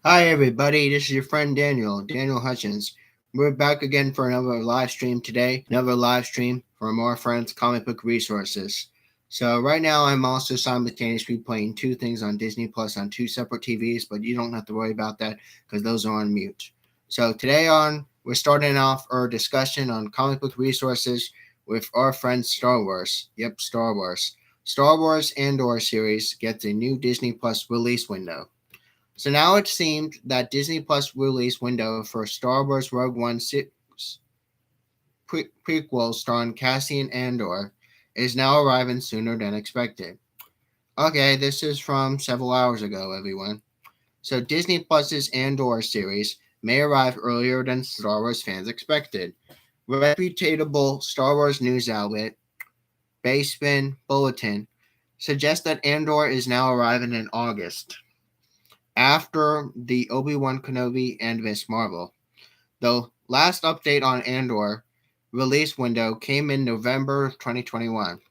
Hi, everybody. This is your friend Daniel Hutchins. We're back again for another live stream today. Another live stream from our friends Comic Book Resources. So, right now, I'm also simultaneously playing two things on Disney Plus on two separate TVs, but you don't have to worry about that because those are on mute. So, we're starting off our discussion on Comic Book Resources with our friend Star Wars. Yep, Star Wars. Star Wars Andor series gets a new Disney Plus release window. So now it seemed that Disney Plus release window for Star Wars Rogue One prequel starring Cassian Andor is now arriving sooner than expected. Okay, this is from several hours ago, everyone. So Disney Plus's Andor series may arrive earlier than Star Wars fans expected. Reputable Star Wars news outlet Basebin Bulletin suggests that Andor is now arriving in August, after the Obi-Wan Kenobi and Miss Marvel. The last update on Andor release window came in November 2021,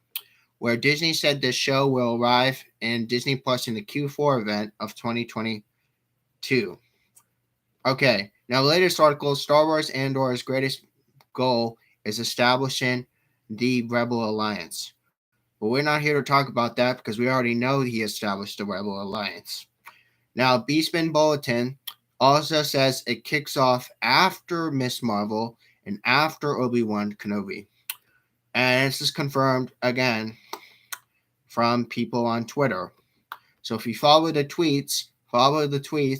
where Disney said the show will arrive in Disney Plus in the Q4 event of 2022. Okay, now the latest article, Star Wars Andor's greatest goal is establishing the Rebel Alliance. But we're not here to talk about that because we already know he established the Rebel Alliance. Now, Beastman Bulletin also says it kicks off after Miss Marvel and after Obi-Wan Kenobi. And this is confirmed again from people on Twitter. So if you follow the tweets,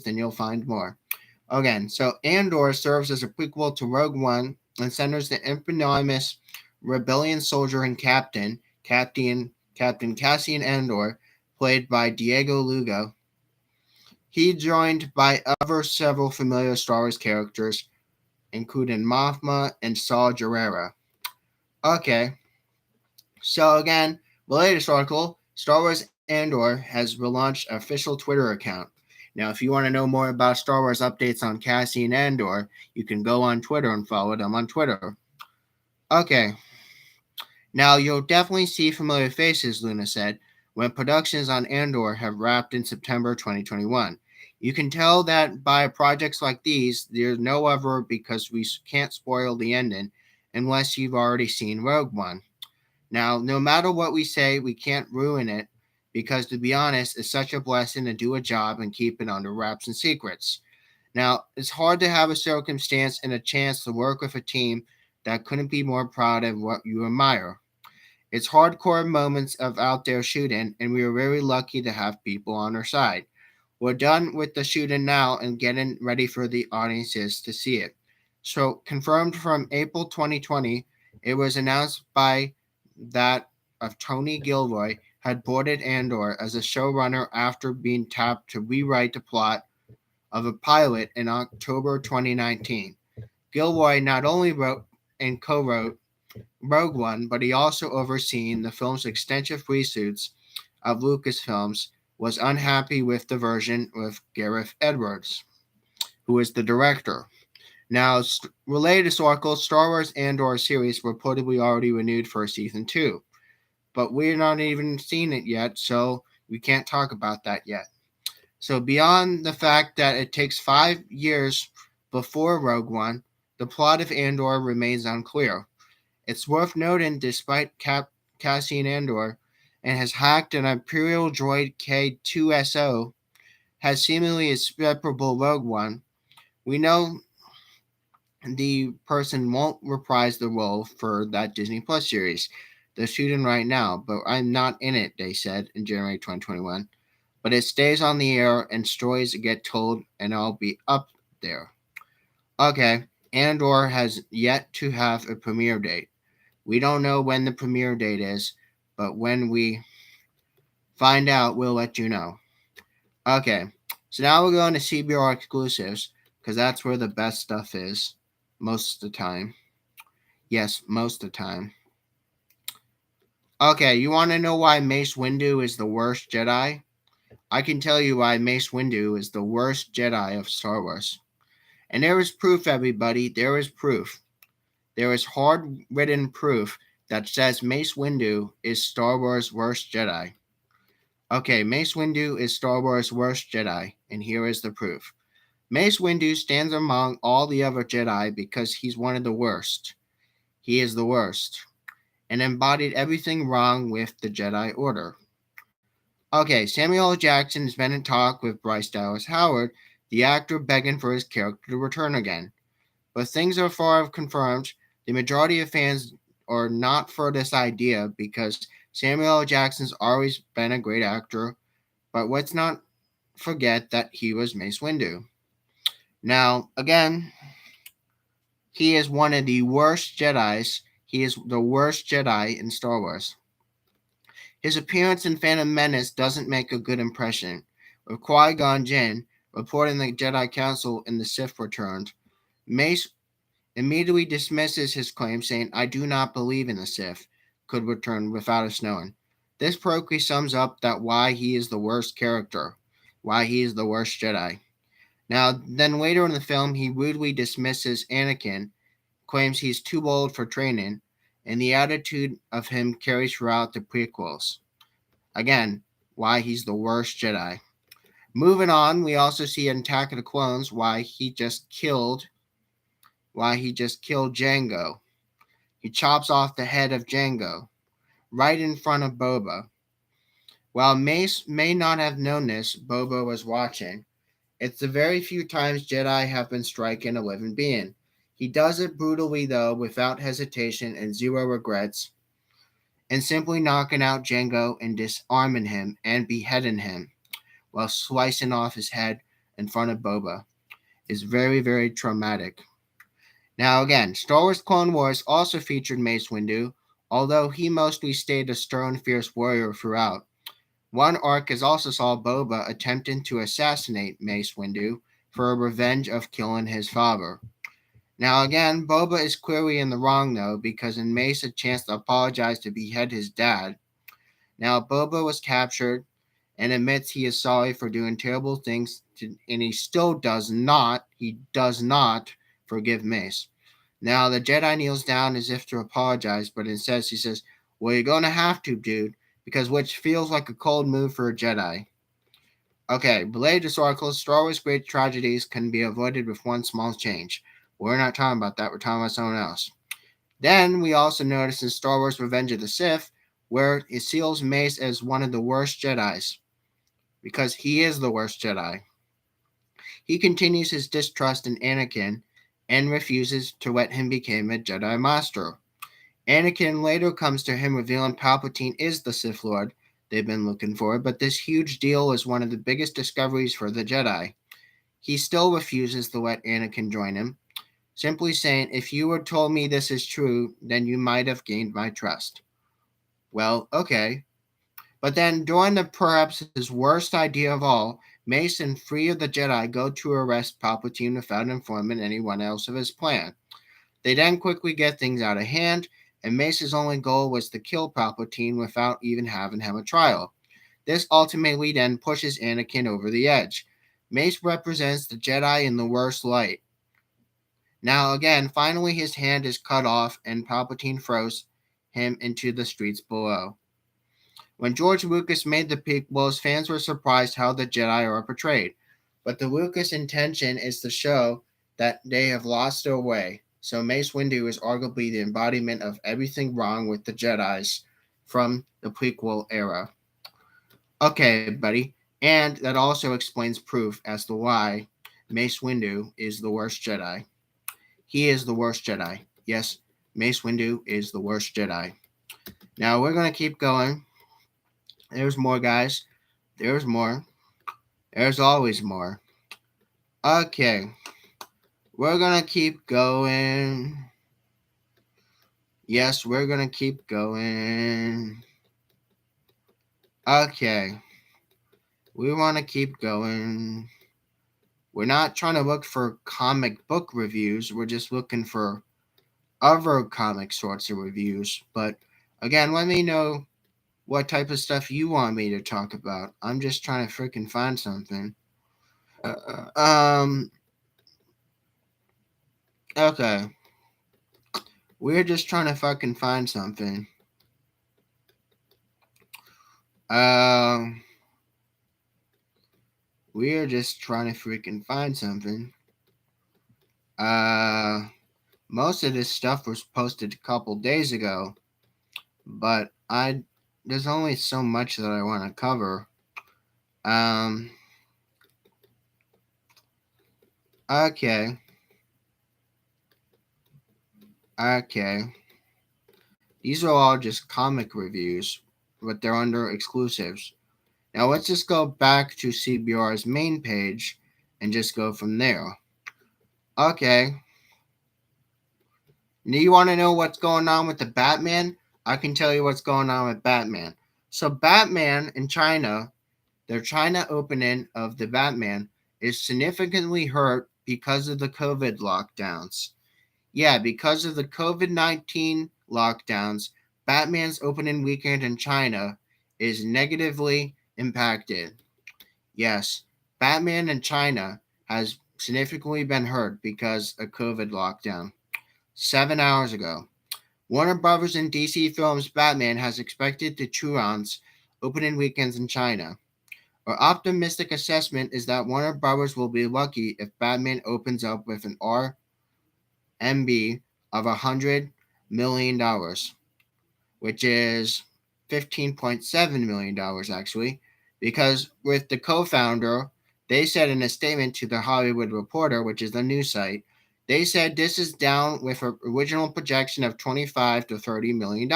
then you'll find more. Again, so Andor serves as a prequel to Rogue One and centers the eponymous rebellion soldier and Captain Cassian Andor, played by Diego Lugo. He joined by other several familiar Star Wars characters, including Mothma and Saw Gerrera. Okay, so again, the latest article, Star Wars Andor has relaunched an official Twitter account. Now, if you want to know more about Star Wars updates on Cassian Andor, you can go on Twitter and follow them on Twitter. Okay, now you'll definitely see familiar faces, Luna said, when productions on Andor have wrapped in September 2021. You can tell that by projects like these, there's no other because we can't spoil the ending unless you've already seen Rogue One. Now, no matter what we say, we can't ruin it because, to be honest, it's such a blessing to do a job and keep it under wraps and secrets. Now, it's hard to have a circumstance and a chance to work with a team that couldn't be more proud of what you admire. It's hardcore moments of out there shooting, and we are very lucky to have people on our side. We're done with the shooting now and getting ready for the audiences to see it. So, confirmed from April 2020, it was announced by that of Tony Gilroy had boarded Andor as a showrunner after being tapped to rewrite the plot of a pilot in October 2019. Gilroy not only wrote and co-wrote Rogue One, but he also overseen the film's extensive reshoots of Lucasfilms, was unhappy with the version with Gareth Edwards, who is the director. Now, related to Oracle, Star Wars Andor series reportedly already renewed for season 2, but we're not even seen it yet, so we can't talk about that yet. So, beyond the fact that it takes 5 years before Rogue One, the plot of Andor remains unclear. It's worth noting, despite Cassian Andor and has hacked an Imperial droid K2SO, has seemingly inseparable Rogue One, we know the person won't reprise the role for that Disney Plus series. They're shooting right now, but I'm not in it, they said in January 2021. But it stays on the air and stories get told, and I'll be up there. Okay, Andor has yet to have a premiere date. We don't know when the premiere date is, but when we find out, we'll let you know. Okay, so now we're going to CBR exclusives, because that's where the best stuff is, most of the time. Yes, most of the time. Okay, you want to know why Mace Windu is the worst Jedi? I can tell you why Mace Windu is the worst Jedi of Star Wars. And there is proof, everybody, there is proof. There is hard written proof that says Mace Windu is Star Wars' worst Jedi. Okay, Mace Windu is Star Wars' worst Jedi, and here is the proof. Mace Windu stands among all the other Jedi because he's one of the worst. He is the worst, and embodied everything wrong with the Jedi Order. Okay, Samuel L. Jackson has been in talk with Bryce Dallas Howard, the actor begging for his character to return again. But things are far confirmed. The majority of fans are not for this idea because Samuel L. Jackson's always been a great actor, but let's not forget that he was Mace Windu. Now, again, he is one of the worst Jedis. He is the worst Jedi in Star Wars. His appearance in Phantom Menace doesn't make a good impression. With Qui-Gon Jinn reporting the Jedi Council in the Sith returned, Mace immediately dismisses his claim, saying, "I do not believe in the Sith could return without us knowing." This perfectly sums up that why he is the worst character, why he is the worst Jedi. Now, then later in the film, he rudely dismisses Anakin, claims he's too old for training, and the attitude of him carries throughout the prequels. Again, why he's the worst Jedi. Moving on, we also see in Attack of the Clones why he just killed Jango. He chops off the head of Jango right in front of Boba. While Mace may not have known this, Boba was watching. It's the very few times Jedi have been striking a living being. He does it brutally, though, without hesitation and zero regrets, and simply knocking out Jango and disarming him and beheading him while slicing off his head in front of Boba is very, very traumatic. Now, again, Star Wars Clone Wars also featured Mace Windu, although he mostly stayed a stern, fierce warrior throughout. One arc has also saw Boba attempting to assassinate Mace Windu for revenge of killing his father. Now, again, Boba is clearly in the wrong, though, because in Mace a chance to apologize to behead his dad. Now, Boba was captured and admits he is sorry for doing terrible things, and he still does not forgive Mace. Now, the Jedi kneels down as if to apologize, but instead he says, "Well, you're going to have to, dude," because which feels like a cold move for a Jedi. Okay, related to Sparkles, Star Wars great tragedies can be avoided with one small change. We're not talking about that, we're talking about something else. Then we also notice in Star Wars Revenge of the Sith, where it seals Mace as one of the worst Jedis, because he is the worst Jedi. He continues his distrust in Anakin and refuses to let him become a Jedi Master. Anakin later comes to him revealing Palpatine is the Sith Lord they've been looking for, but this huge deal is one of the biggest discoveries for the Jedi. He still refuses to let Anakin join him, simply saying, "If you had told me this is true, then you might have gained my trust." Well, okay. But then, during the perhaps his worst idea of all, Mace and three of the Jedi go to arrest Palpatine without informing anyone else of his plan. They then quickly get things out of hand, and Mace's only goal was to kill Palpatine without even having him a trial. This ultimately then pushes Anakin over the edge. Mace represents the Jedi in the worst light. Now again, finally his hand is cut off and Palpatine throws him into the streets below. When George Lucas made the prequels, fans were surprised how the Jedi are portrayed. But the Lucas intention is to show that they have lost their way. So Mace Windu is arguably the embodiment of everything wrong with the Jedis from the prequel era. Okay, buddy. And that also explains proof as to why Mace Windu is the worst Jedi. He is the worst Jedi. Yes, Mace Windu is the worst Jedi. Now we're going to keep going. There's more, guys. There's more. There's always more. Okay. We're going to keep going. Yes, we're going to keep going. Okay. We want to keep going. We're not trying to look for comic book reviews. We're just looking for other comic sorts of reviews. But again, let me know what type of stuff you want me to talk about. I'm just trying to freaking find something. Okay. We're just trying to fucking find something. We are just trying to freaking find something. Uh, Most of this stuff was posted a couple days ago, but there's only so much that I want to cover. Um, okay, okay. These are all just comic reviews, but they're under exclusives. Now let's just go back to CBR's main page and just go from there. Okay. Do you want to know what's going on with the Batman? I can tell you what's going on with Batman. So Batman in China, their China opening of the Batman is significantly hurt because of the COVID lockdowns. Yeah, because of the COVID-19 lockdowns, Batman's opening weekend in China is negatively impacted. Yes, Batman in China has significantly been hurt because of COVID lockdown. 7 hours ago, Warner Brothers and DC Films' Batman has expected to Chuan's opening weekends in China. Our optimistic assessment is that Warner Brothers will be lucky if Batman opens up with an RMB of $100 million, which is $15.7 million actually, because with the co-founder, they said in a statement to the Hollywood Reporter, which is the news site, they said this is down with an original projection of $25 to $30 million,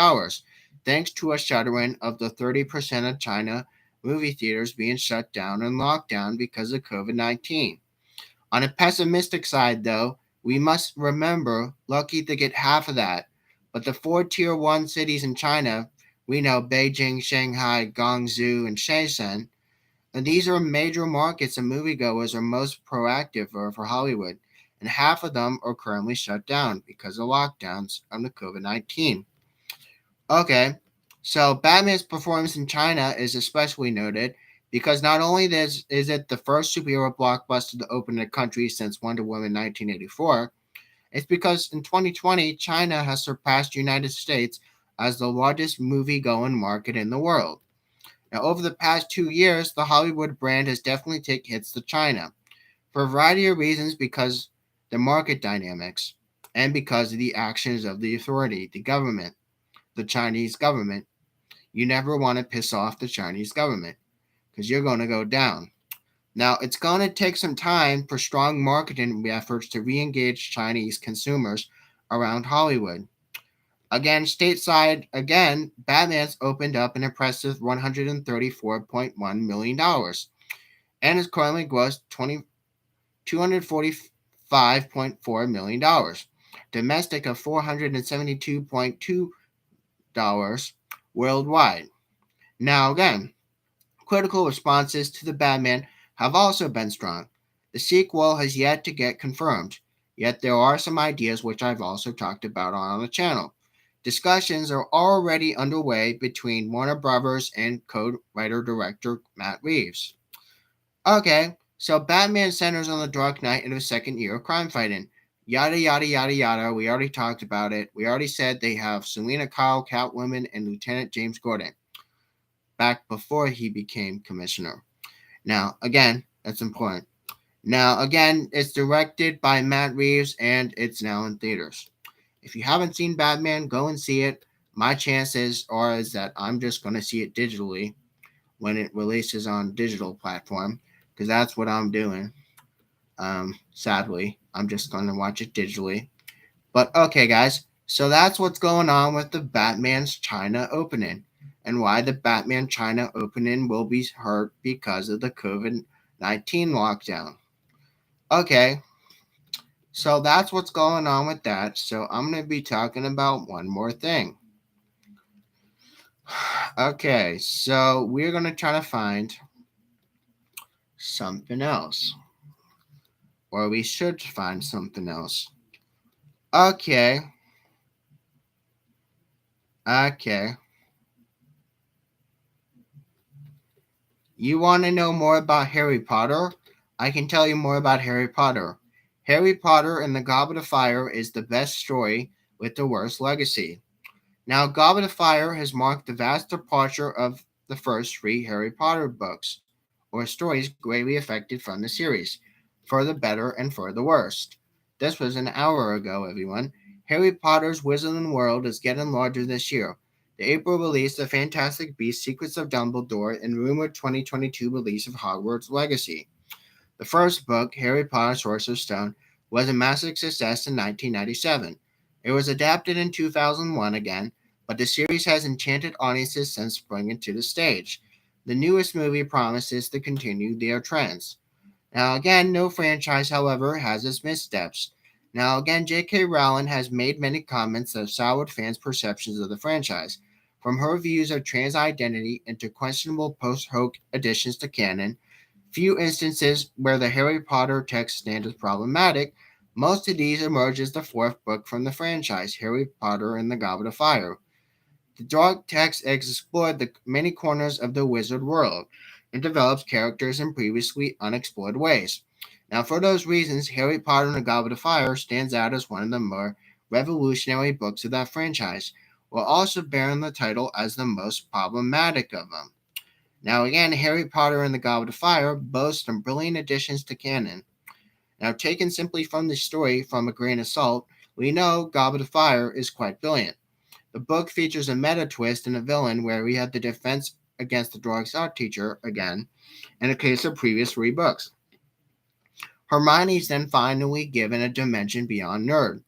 thanks to a shuttering of the 30% of China movie theaters being shut down and locked down because of COVID-19. On a pessimistic side, though, we must remember lucky to get half of that. But the four tier 1 cities in China, we know Beijing, Shanghai, Guangzhou, and Shenzhen, and these are major markets and moviegoers are most proactive for Hollywood, and half of them are currently shut down because of lockdowns on the COVID-19. Okay, so Batman's performance in China is especially noted because not only is it the first superhero blockbuster to open in the country since Wonder Woman 1984, it's because in 2020, China has surpassed the United States as the largest movie-going market in the world. Now, over the past 2 years, the Hollywood brand has definitely taken hits to China for a variety of reasons because the market dynamics and because of the actions of the authority, the government, the Chinese government. You never want to piss off the Chinese government because you're going to go down. Now, it's going to take some time for strong marketing efforts to re engage Chinese consumers around Hollywood. Again, stateside, Batman's opened up an impressive $134.1 million and is currently grossed $245.4 million. Domestic of $472.2 worldwide. Now, again, critical responses to the Batman have also been strong. The sequel has yet to get confirmed, yet there are some ideas which I've also talked about on the channel. Discussions are already underway between Warner Brothers and co-writer director Matt Reeves. Okay, so Batman centers on the Dark Knight in his second year of crime fighting. Yada yada yada yada. We already talked about it. We already said they have Selena Kyle, Catwoman, and Lieutenant James Gordon back before he became commissioner. Now, again, that's important. Now, again, it's directed by Matt Reeves and it's now in theaters. If you haven't seen Batman, go and see it. My chances are is that I'm just going to see it digitally when it releases on digital platform because that's what I'm doing. Sadly, I'm just going to watch it digitally. But okay, guys, so that's what's going on with the Batman's China opening and why the Batman China opening will be hurt because of the COVID-19 lockdown. Okay, so that's what's going on with that. So I'm going to be talking about one more thing. Okay, so we're going to try to find something else. Or we should find something else. Okay. Okay. You want to know more about Harry Potter? I can tell you more about Harry Potter. Harry Potter and the Goblet of Fire is the best story with the worst legacy. Now, Goblet of Fire has marked the vast departure of the first three Harry Potter books, or stories greatly affected from the series, for the better and for the worst. This was an hour ago, everyone. Harry Potter's Wizarding World is getting larger this year. The April release of Fantastic Beasts: Secrets of Dumbledore and rumored 2022 release of Hogwarts Legacy. The first book, Harry Potter Sorcerer's Stone, was a massive success in 1997. It was adapted in 2001 again, but the series has enchanted audiences since bringing it to the stage. The newest movie promises to continue their trends. Now, again, no franchise, however, has its missteps. Now, again, J.K. Rowling has made many comments that have soured fans' perceptions of the franchise. From her views of trans identity into questionable post hoc additions to canon, few instances where the Harry Potter text stands as problematic. Most of these emerge as the fourth book from the franchise, Harry Potter and the Goblet of Fire. The dark text explored the many corners of the wizard world and develops characters in previously unexplored ways. Now, for those reasons, Harry Potter and the Goblet of Fire stands out as one of the more revolutionary books of that franchise, while also bearing the title as the most problematic of them. Now, again, Harry Potter and the Goblet of Fire boast some brilliant additions to canon. Now, taken simply from the story from a grain of salt, we know Goblet of Fire is quite brilliant. The book features a meta twist and a villain where we have the defense against the dark side teacher again, in a case of previous three books. Hermione is then finally given a dimension beyond nerd,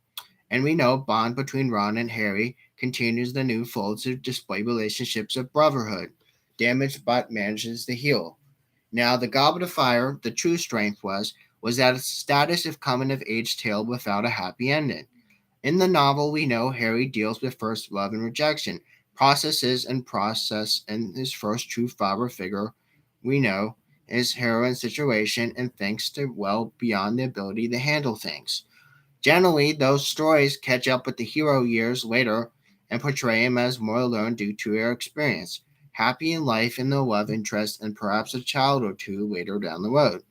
and we know bond between Ron and Harry continues the new fold to display relationships of brotherhood, damaged but manages to heal. Now, the Goblet of Fire, the true strength was that its status of coming of age tale without a happy ending. In the novel, we know Harry deals with first love and rejection, process and his first true father figure, we know, his heroine situation, and thinks to well beyond the ability to handle things. Generally, those stories catch up with the hero years later and portray him as more alone due to their experience, happy in life and no love interest, and perhaps a child or two later down the road.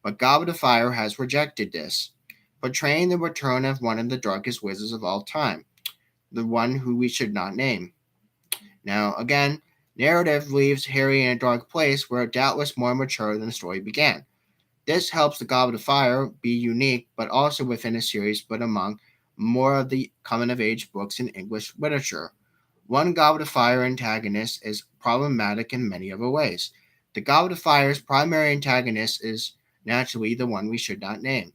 But Goblet of Fire has rejected this, portraying the return of one of the darkest wizards of all time, the one who we should not name. Now, again, narrative leaves Harry in a dark place where doubtless more mature than the story began. This helps the Goblet of Fire be unique, but also within a series, but among more of the coming of age books in English literature. One Goblet of Fire antagonist is problematic in many other ways. The Goblet of Fire's primary antagonist is naturally the one we should not name.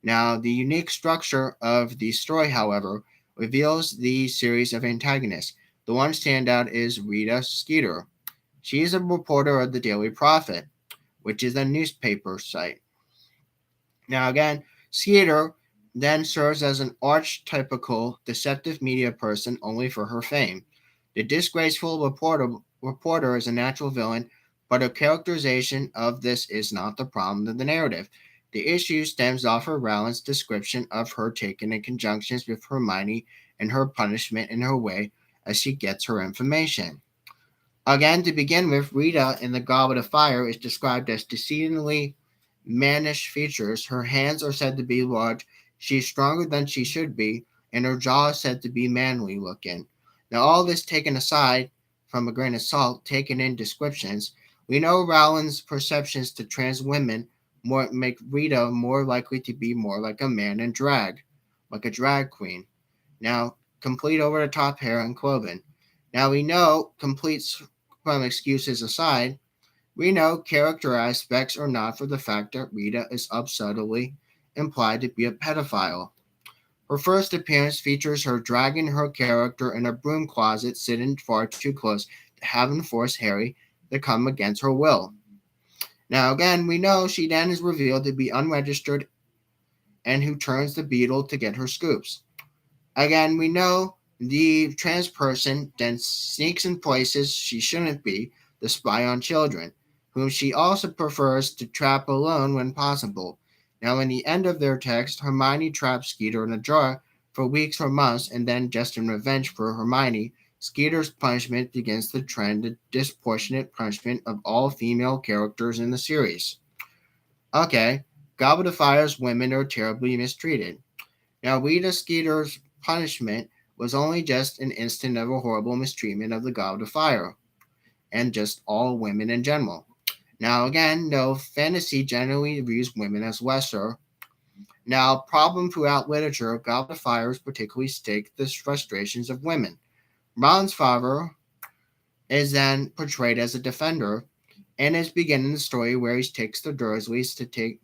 Now, the unique structure of the story, however, reveals the series of antagonists. The one standout is Rita Skeeter. She is a reporter of the Daily Prophet, which is a newspaper site. Now, again, Skeeter then serves as an archetypical deceptive media person only for her fame. The disgraceful reporter is a natural villain, but her characterization of this is not the problem of the narrative. The issue stems off of Rowling's description of her taken in conjunctions with Hermione and her punishment in her way as she gets her information. Again, to begin with, Rita in the Goblet of Fire is described as deceivingly mannish features. Her hands are said to be large, she is stronger than she should be, and her jaw is said to be manly looking. Now, all this taken aside from a grain of salt, taken in descriptions, we know Rowling's perceptions to trans women make Rita more likely to be more like a man in drag, like a drag queen. Now, complete over the top hair and clothing. Now, we know, complete from excuses aside, we know character aspects are not for the fact that Rita is subtly implied to be a pedophile. Her first appearance features her dragging her character in a broom closet, sitting far too close to having forced Harry to come against her will. Now, again, we know she then is revealed to be unregistered and who turns the beetle to get her scoops. Again, we know the trans person then sneaks in places she shouldn't be to spy on children, whom she also prefers to trap alone when possible. Now, in the end of their text, Hermione traps Skeeter in a jar for weeks or months, and then, just in revenge for Hermione, Skeeter's punishment begins the trend of disproportionate punishment of all female characters in the series. Okay, Goblet of Fire's women are terribly mistreated. Now, Rita Skeeter's punishment was only just an instant of a horrible mistreatment of the Goblet of Fire, and just all women in general. Now, again, no, fantasy generally views women as lesser. Now, problem throughout literature, Goblet of Fire particularly stake the frustrations of women. Ron's father is then portrayed as a defender, and is beginning the story where he takes the Dursleys to take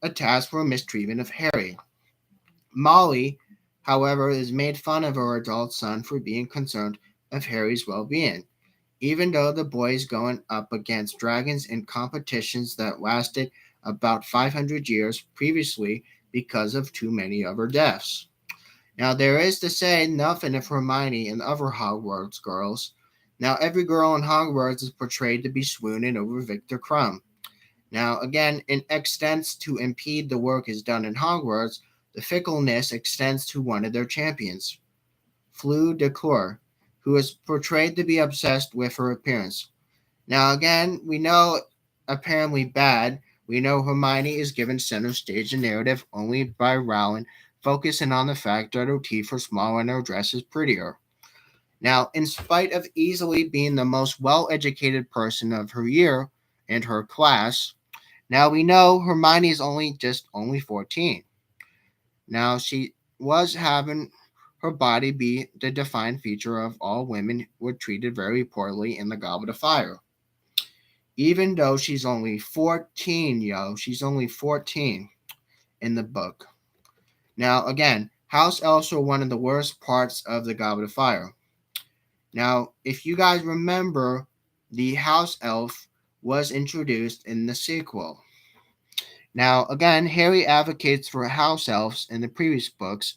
a task for mistreatment of Harry. Molly, however, is made fun of her adult son for being concerned of Harry's well-being, even though the boy is going up against dragons in competitions that lasted about 500 years previously because of too many of her deaths. Now, there is to say nothing of Hermione and other Hogwarts girls. Now, every girl in Hogwarts is portrayed to be swooning over Victor Crumb. Now, again, it extends to impede the work is done in Hogwarts. The fickleness extends to one of their champions, Fleur Delacour, who is portrayed to be obsessed with her appearance. Now, again, we know apparently bad. We know Hermione is given center stage in narrative only by Rowling, focusing on the fact that her teeth are smaller and her dress is prettier. Now, in spite of easily being the most well educated person of her year and her class, now we know Hermione is only 14. Now she was having her body be the defined feature of all women were treated very poorly in the Goblet of Fire. Even though she's only 14, she's only 14 in the book. Now again, house elves are one of the worst parts of the Goblet of Fire. Now, if you guys remember, the house elf was introduced in the sequel. Now, again, Harry advocates for house elves in the previous books,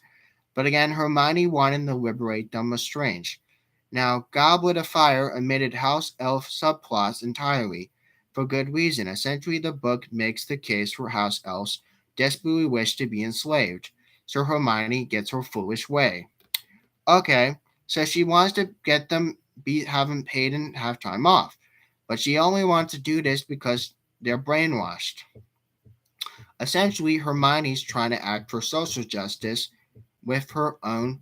but again, Hermione wanted to liberate them was strange. Now, Goblet of Fire omitted house elf subplots entirely, for good reason. Essentially, the book makes the case for house elves desperately wish to be enslaved, so Hermione gets her foolish way. Okay, so she wants to get them have them paid and have time off, but she only wants to do this because they're brainwashed. Essentially, Hermione's trying to act for social justice with her own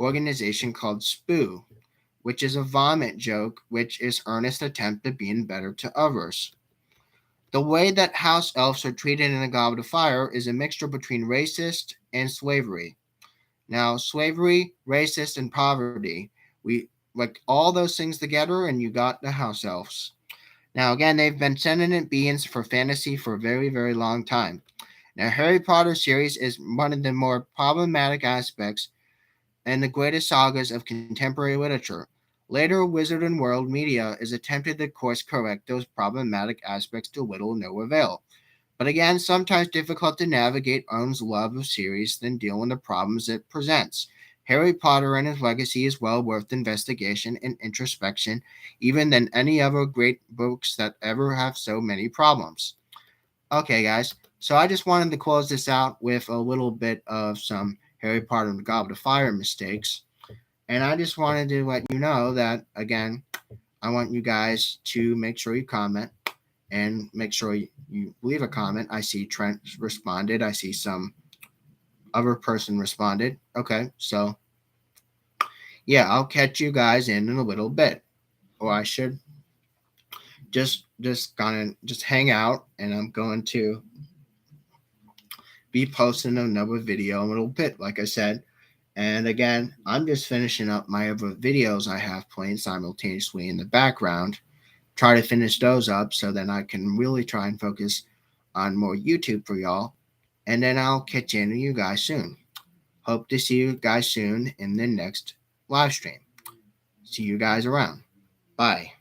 organization called SPOO, which is a vomit joke, which is earnest attempt at being better to others. The way that house elves are treated in the Goblet of Fire is a mixture between racist and slavery. Now, slavery, racist, and poverty, we like all those things together, and you got the house elves. Now, again, they've been sentient beings for fantasy for a very, very long time. Now, Harry Potter series is one of the more problematic aspects and the greatest sagas of contemporary literature. Later, Wizard and World media is attempted to course correct those problematic aspects to little or no avail. But again, sometimes difficult to navigate one's love of series than deal with the problems it presents. Harry Potter and his legacy is well worth investigation and introspection, even than any other great books that ever have so many problems. Okay, guys, so I just wanted to close this out with a little bit of some Harry Potter and the Goblet of Fire mistakes. And I just wanted to let you know that, again, I want you guys to make sure you comment and make sure you leave a comment. I see Trent responded. I see some other person responded. Okay, so yeah, I'll catch you guys in a little bit. Or I should just hang out, and I'm going to be posting another video in a little bit, like I said. And again, I'm just finishing up my other videos I have playing simultaneously in the background. Try to finish those up so then I can really try and focus on more YouTube for y'all. And then I'll catch in with you guys soon. Hope to see you guys soon in the next live stream. See you guys around. Bye.